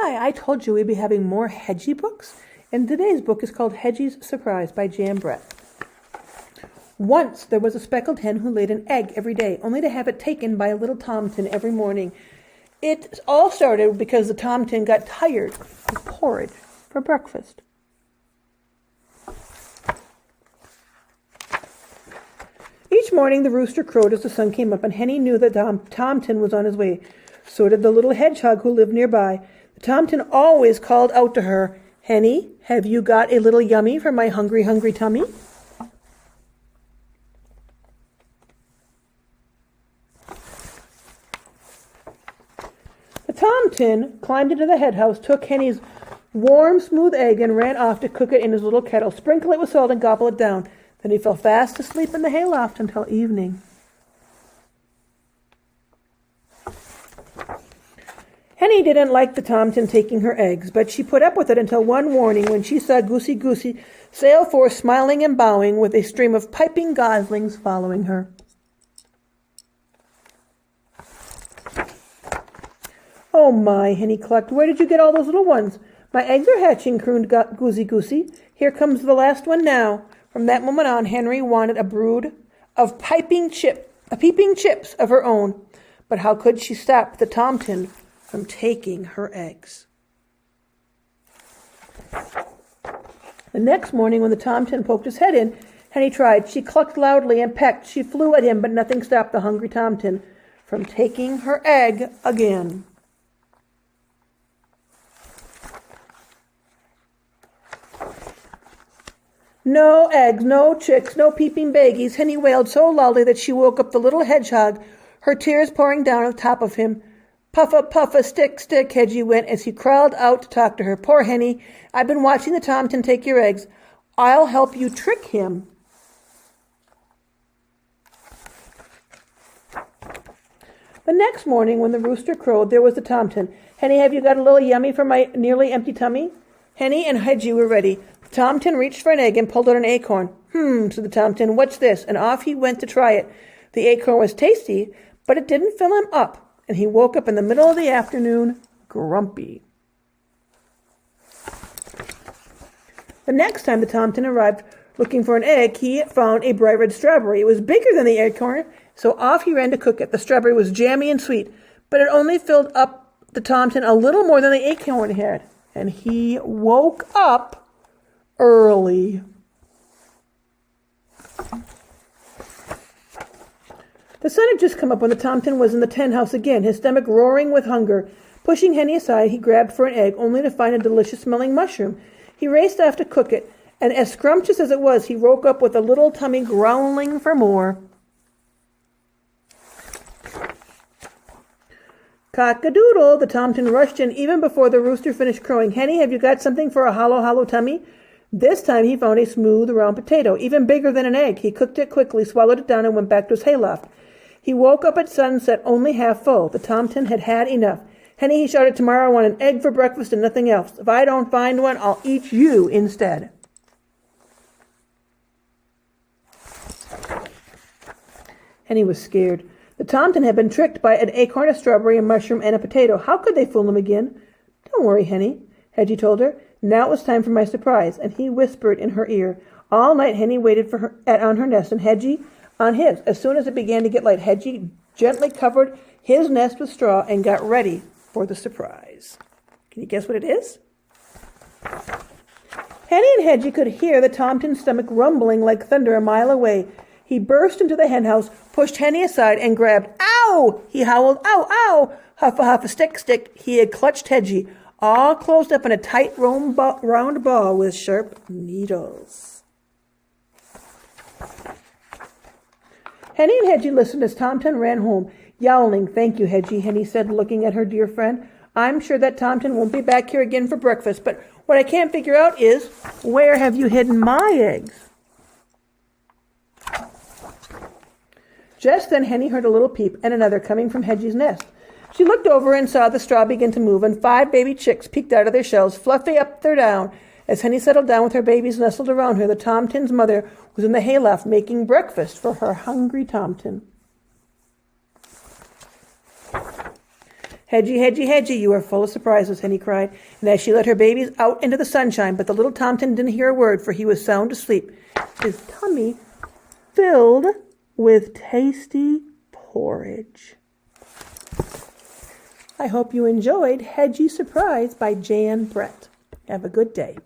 Hi, I told you we'd be having more Hedgie books, and today's book is called Hedgie's Surprise by Jan Brett. Once there was a speckled hen who laid an egg every day, only to have it taken by a little tomtin every morning. It all started because the tomtin got tired of porridge for breakfast. Each morning the rooster crowed as the sun came up, and Henny knew that tomtin was on his way. So did the little hedgehog who lived nearby. The tomtin always called out to her, "Henny, have you got a little yummy for my hungry, hungry tummy?" The tomtin climbed into the henhouse, took Henny's warm, smooth egg, and ran off to cook it in his little kettle, sprinkle it with salt, and gobble it down. Then he fell fast asleep in the hayloft until evening. Henny didn't like the tomtin taking her eggs, but she put up with it until one morning when she saw Goosey sail forth smiling and bowing with a stream of piping goslings following her. "Oh my," Henny clucked, "where did you get all those little ones?" "My eggs are hatching," crooned Goosey. "Here comes the last one now." From that moment on, Henry wanted a brood of peeping chips of her own. But how could she stop the tomtin from taking her eggs? The next morning, when the tomtin poked his head in, Henny tried. She clucked loudly and pecked. She flew at him, but nothing stopped the hungry tomtin from taking her egg again. "No eggs, no chicks, no peeping babies," Henny wailed so loudly that she woke up the little hedgehog, her tears pouring down on top of him. Puffa, stick, Hedgie went as he crawled out to talk to her. "Poor Henny, I've been watching the tomtin take your eggs. I'll help you trick him." The next morning, when the rooster crowed, there was the tomtin. "Henny, have you got a little yummy for my nearly empty tummy?" Henny and Hedgie were ready. The tomtin reached for an egg and pulled out an acorn. Said the tomtin, "what's this?" And off he went to try it. The acorn was tasty, but it didn't fill him up, and he woke up in the middle of the afternoon grumpy. The next time the tomtin arrived looking for an egg, he found a bright red strawberry. It was bigger than the acorn, so off he ran to cook it. The strawberry was jammy and sweet, but it only filled up the tomtin a little more than the acorn had, and he woke up early. The sun had just come up when the tomtin was in the hen house again, his stomach roaring with hunger. Pushing Henny aside, he grabbed for an egg, only to find a delicious-smelling mushroom. He raced off to cook it, and as scrumptious as it was, he woke up with a little tummy growling for more. "Cock-a-doodle," the tomtin rushed in even before the rooster finished crowing. "Henny, have you got something for a hollow tummy?" This time he found a smooth, round potato, even bigger than an egg. He cooked it quickly, swallowed it down, and went back to his hayloft. He woke up at sunset only half full. The tomtin had had enough. "Henny," he shouted, "tomorrow I want an egg for breakfast and nothing else. If I don't find one, I'll eat you instead." Henny was scared. The tomtin had been tricked by an acorn, a strawberry, a mushroom, and a potato. How could they fool him again? "Don't worry, Henny," Hedgie told her. "Now it was time for my surprise," and he whispered in her ear. All night Henny waited for her on her nest and Hedgie on his. As soon as it began to get light, Hedgie gently covered his nest with straw and got ready for the surprise. Can you guess what it is? Henny and Hedgie could hear the tomtin's stomach rumbling like thunder a mile away. He burst into the henhouse, pushed Henny aside, and grabbed. "Ow!" he howled. "Ow, ow!" Huff, stick. He had clutched Hedgie, all closed up in a tight round ball with sharp needles. Henny and Hedgie listened as tomtin ran home, yowling. "Thank you, Hedgie," Henny said, looking at her dear friend. "I'm sure that tomtin won't be back here again for breakfast, but what I can't figure out is, where have you hidden my eggs?" Just then Henny heard a little peep and another coming from Hedgie's nest. She looked over and saw the straw begin to move, and 5 baby chicks peeked out of their shells, fluffy up their down. As Henny settled down with her babies nestled around her, the tomtin's mother was in the hayloft making breakfast for her hungry tomtin. Hedgie, Hedgie, Hedgie, you are full of surprises, Henny cried, and as she led her babies out into the sunshine, but the little Tomten didn't hear a word, for he was sound asleep, his tummy filled with tasty porridge. I hope you enjoyed Hedgie's Surprise by Jan Brett. Have a good day.